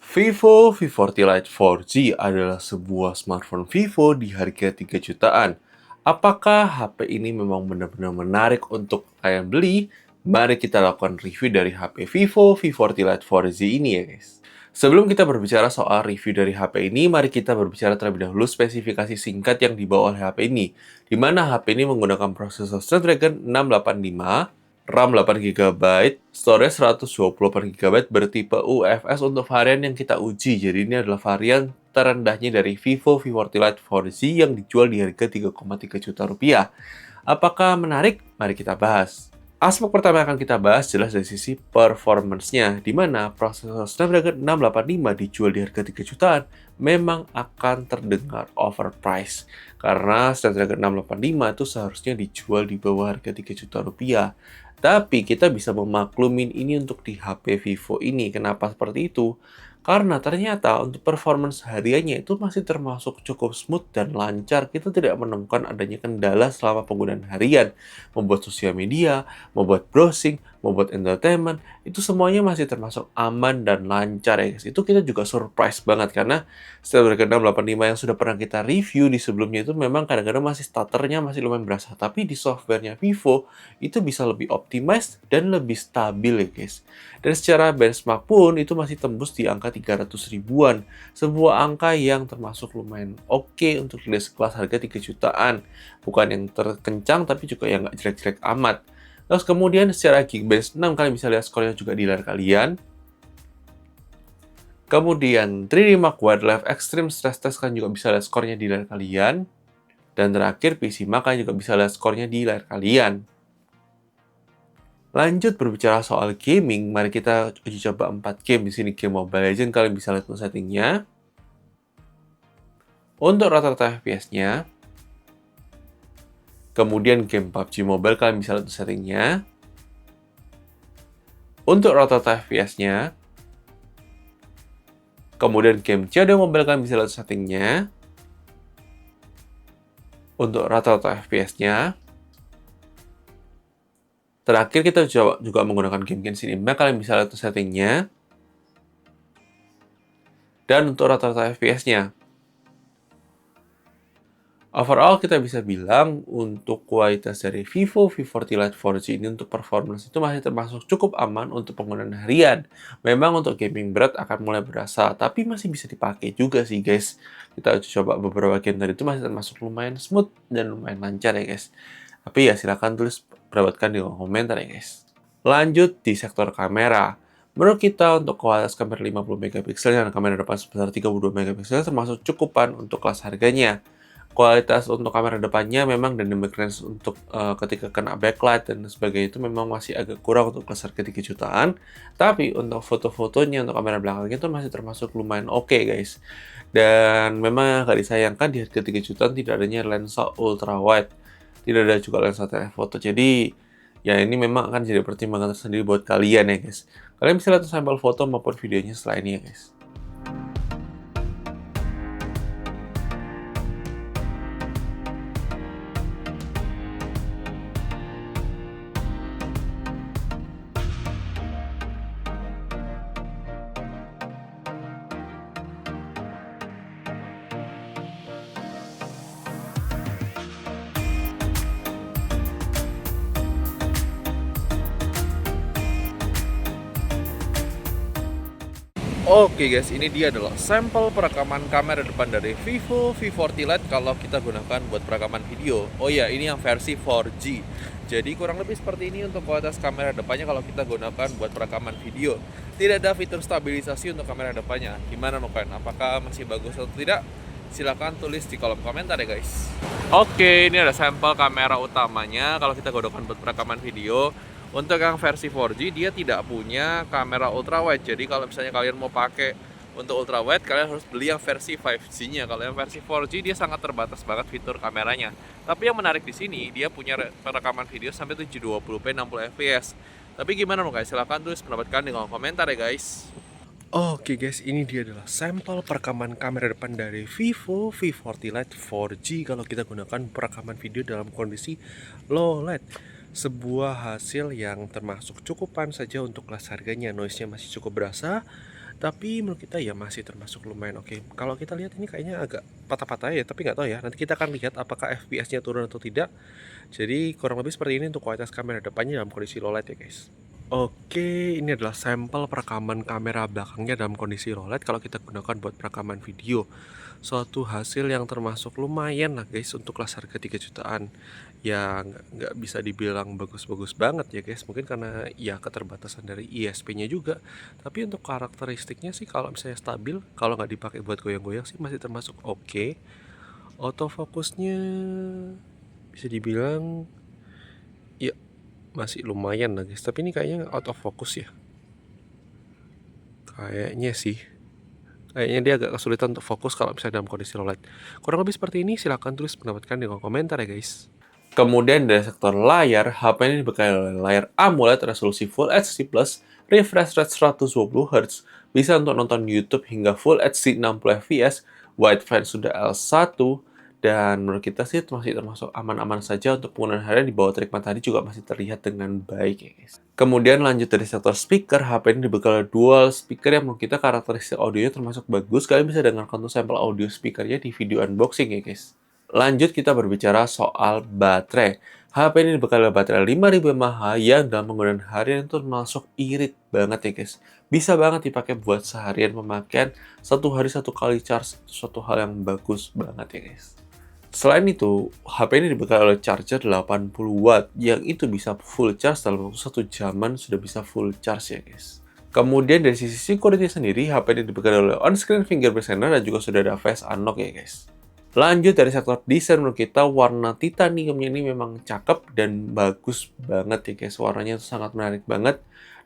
Vivo V40 Lite 4G adalah sebuah smartphone Vivo di harga 3 jutaan. Apakah HP ini memang benar-benar menarik untuk kalian beli? Mari kita lakukan review dari HP Vivo V40 Lite 4G ini ya guys. Sebelum kita berbicara soal review dari HP ini, mari kita berbicara terlebih dahulu spesifikasi singkat yang dibawa oleh HP ini. Di mana HP ini menggunakan prosesor Snapdragon 685, RAM 8 GB, storage 128 GB bertipe UFS untuk varian yang kita uji. Jadi ini adalah varian terendahnya dari Vivo V40 Lite 4G yang dijual di harga 3,3 juta rupiah. Apakah menarik? Mari kita bahas. Aspek pertama yang akan kita bahas jelas dari sisi performance-nya, di mana prosesor Snapdragon 685 dijual di harga 3 jutaan memang akan terdengar overpriced. Karena Snapdragon 685 itu seharusnya dijual di bawah harga 3 juta rupiah. Tapi kita bisa memaklumin ini untuk di HP Vivo ini. Kenapa seperti itu? Karena ternyata untuk performance hariannya itu masih termasuk cukup smooth dan lancar. Kita tidak menemukan adanya kendala selama penggunaan harian. Membuat sosial media, membuat browsing, membuat entertainment, itu semuanya masih termasuk aman dan lancar ya guys. Itu kita juga surprise banget karena Snapdragon 685 yang sudah pernah kita review di sebelumnya itu memang kadang-kadang masih stutternya masih lumayan berasa. Tapi di softwarenya Vivo itu bisa lebih optimized dan lebih stabil ya guys. Dan secara benchmark pun itu masih tembus di angka 300 ribuan. Sebuah angka yang termasuk lumayan oke untuk di sekelas harga 3 jutaan. Bukan yang terkencang tapi juga yang nggak jelek-jelek amat. Terus kemudian secara Geekbench 6 kalian bisa lihat skornya juga di layar kalian. Kemudian 3D Mark Wildlife Extreme Stress Test kalian juga bisa lihat skornya di layar kalian. Dan terakhir PC Mark kalian juga bisa lihat skornya di layar kalian. Lanjut berbicara soal gaming, mari kita uji coba 4 game. Di sini game Mobile Legends kalian bisa lihat untuk settingnya. Untuk rata-rata FPS-nya. Kemudian game PUBG Mobile kalian bisa lihat untuk settingnya. Untuk rata-rata FPS-nya. Kemudian game COD Mobile kalian bisa lihat settingnya. Untuk rata-rata FPS-nya. Terakhir kita coba juga menggunakan game Genshin Impact, kalian bisa lihat settingnya. Dan untuk rata-rata FPS-nya. Overall kita bisa bilang untuk kualitas dari Vivo V40 Lite 4G ini untuk performance itu masih termasuk cukup aman untuk penggunaan harian. Memang untuk gaming berat akan mulai berasa, tapi masih bisa dipakai juga sih guys. Kita coba beberapa game tadi itu masih termasuk lumayan smooth dan lumayan lancar ya guys. Tapi ya silahkan tulis pendapatkan di kolom komentar ya guys. Lanjut di sektor kamera. Menurut kita untuk kualitas kamera 50 megapiksel dan kamera depan sebesar 32 megapiksel termasuk cukupan untuk kelas harganya. Kualitas untuk kamera depannya memang dynamic range untuk ketika kena backlight dan sebagainya itu memang masih agak kurang untuk kelas harga 3 jutaan. Tapi untuk foto-fotonya untuk kamera belakangnya itu masih termasuk lumayan oke guys. Dan memang agak disayangkan di harga 3 jutaan tidak adanya lensa ultra wide. Tidak ada juga lensa telephoto. Jadi ya ini memang akan jadi pertimbangan tersendiri buat kalian ya guys. Kalian bisa lihat sampel foto maupun videonya setelah ini ya guys. Oke guys, ini dia adalah sampel perekaman kamera depan dari Vivo V40 Lite kalau kita gunakan buat perekaman video. Oh ya, ini yang versi 4G. Jadi kurang lebih seperti ini untuk kualitas kamera depannya kalau kita gunakan buat perekaman video. Tidak ada fitur stabilisasi untuk kamera depannya. Gimana kalian? Apakah masih bagus atau tidak? Silahkan tulis di kolom komentar ya guys. Oke, ini ada sampel kamera utamanya kalau kita gunakan buat perekaman video. Untuk yang versi 4G dia tidak punya kamera ultrawide. Jadi kalau misalnya kalian mau pakai untuk ultrawide, kalian harus beli yang versi 5G-nya. Kalau yang versi 4G dia sangat terbatas banget fitur kameranya. Tapi yang menarik di sini dia punya perekaman video sampai 720p 60 fps. Tapi gimana guys? Silahkan tulis pendapat kalian di kolom komentar ya guys. Oke guys, ini dia adalah sampel perekaman kamera depan dari Vivo V40 Lite 4G kalau kita gunakan perekaman video dalam kondisi low light. Sebuah hasil yang termasuk cukupan saja untuk kelas harganya. Noise-nya masih cukup berasa Tapi menurut kita ya masih termasuk lumayan oke. Kalau kita lihat ini kayaknya agak patah-patah ya, tapi nggak tahu ya. Nanti kita akan lihat apakah FPS-nya turun atau tidak. Jadi kurang lebih seperti ini untuk kualitas kamera depannya dalam kondisi low light ya guys. Oke, ini adalah sampel perekaman kamera belakangnya dalam kondisi low light kalau kita gunakan buat perekaman video. Suatu hasil yang termasuk lumayan lah guys untuk kelas harga 3 jutaan. Ya nggak bisa dibilang bagus-bagus banget ya guys, mungkin karena ya keterbatasan dari ISP-nya juga. Tapi untuk karakteristiknya sih kalau misalnya stabil, kalau nggak dipakai buat goyang-goyang sih masih termasuk oke. Autofokusnya bisa dibilang ya masih lumayan lah guys, tapi ini kayaknya out of focus ya. Kayaknya sih. Kayaknya dia agak kesulitan untuk fokus kalau misalnya dalam kondisi low light. Kurang lebih seperti ini, silahkan tulis pendapat kalian di kolom komentar ya guys. Kemudian dari sektor layar, HP ini dibekali oleh layar AMOLED resolusi Full HD+, refresh rate 120Hz, bisa untuk nonton YouTube hingga Full HD 60fps, wideband sudah L1, dan menurut kita sih masih termasuk aman-aman saja untuk penggunaan harian di bawah terik matahari juga masih terlihat dengan baik ya guys. Kemudian lanjut dari sektor speaker, HP ini dibekali dual speaker yang menurut kita karakteristik audionya termasuk bagus. Kalian bisa dengarkan untuk sampel audio speakernya di video unboxing ya guys. Lanjut kita berbicara soal baterai. HP ini dibekali baterai 5000 mAh yang dalam penggunaan harian itu termasuk irit banget ya guys. Bisa banget dipakai buat seharian pemakaian, satu hari satu kali charge, suatu hal yang bagus banget ya guys. Selain itu, HP ini dibekali oleh charger 80 watt yang itu bisa full charge dalam waktu 1 jaman sudah bisa full charge ya guys. Kemudian dari sisi security sendiri, HP ini dibekali oleh on-screen fingerprint scanner dan juga sudah ada face unlock ya guys. Lanjut dari sektor desain, menurut kita warna titaniumnya ini memang cakep dan bagus banget ya guys. Warnanya itu sangat menarik banget.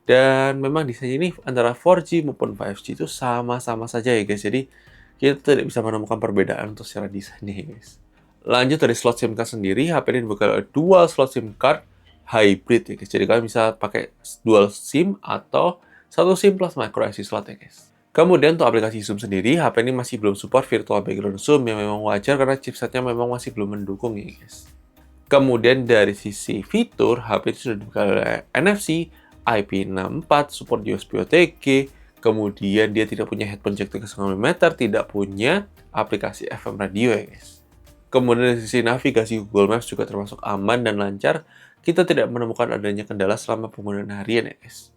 Dan memang desainnya ini antara 4G maupun 5G itu sama-sama saja ya guys. Jadi kita tidak bisa menemukan perbedaan untuk secara desainnya ya guys. Lanjut dari slot SIM card sendiri, HP ini dibekali oleh dual slot SIM card hybrid ya guys. Jadi kalian bisa pakai dual SIM atau satu SIM plus micro SD slot ya guys. Kemudian untuk aplikasi zoom sendiri, HP ini masih belum support virtual background zoom yang memang wajar karena chipsetnya memang masih belum mendukung ya guys. Kemudian dari sisi fitur, HP ini sudah dibekali oleh NFC, IP64, support USB OTG, kemudian dia tidak punya headphone jack 3,5 mm, tidak punya aplikasi FM radio ya guys. Kemudian dari sisi navigasi Google Maps juga termasuk aman dan lancar. Kita tidak menemukan adanya kendala selama penggunaan harian ya guys.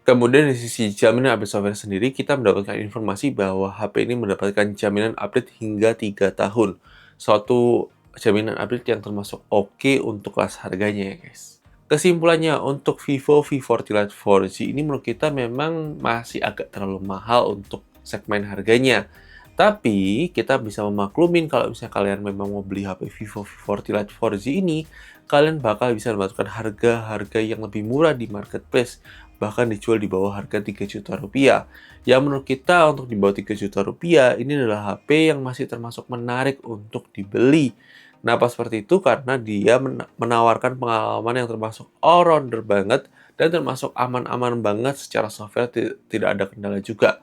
Kemudian dari sisi jaminan update software sendiri, kita mendapatkan informasi bahwa HP ini mendapatkan jaminan update hingga 3 tahun. Suatu jaminan update yang termasuk oke untuk kelas harganya ya guys. Kesimpulannya, untuk Vivo V40 Lite 4G ini menurut kita memang masih agak terlalu mahal untuk segmen harganya. Tapi, kita bisa memaklumin kalau misalnya kalian memang mau beli HP Vivo V40 Lite 4G ini, kalian bakal bisa mendapatkan harga-harga yang lebih murah di marketplace, bahkan dijual di bawah harga 3 juta rupiah. Yang menurut kita untuk di bawah 3 juta rupiah, ini adalah HP yang masih termasuk menarik untuk dibeli. Kenapa seperti itu? Karena dia menawarkan pengalaman yang termasuk all-rounder banget, dan termasuk aman-aman banget secara software, tidak ada kendala juga.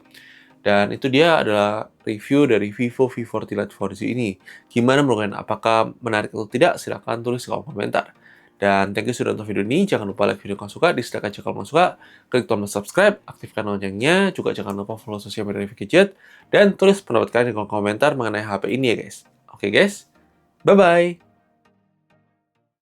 Dan itu dia adalah review dari Vivo V40 Lite 4G ini. Gimana menurut kalian? Apakah menarik atau tidak? Silahkan tulis di kolom komentar. Dan thank you sudah nonton video ini. Jangan lupa like video kalau suka, dislike aja kalau nggak suka. Klik tombol subscribe, aktifkan loncengnya. Juga jangan lupa follow sosial media Review Gadget. Dan tulis pendapat kalian di kolom komentar mengenai HP ini ya guys. Oke guys, bye-bye.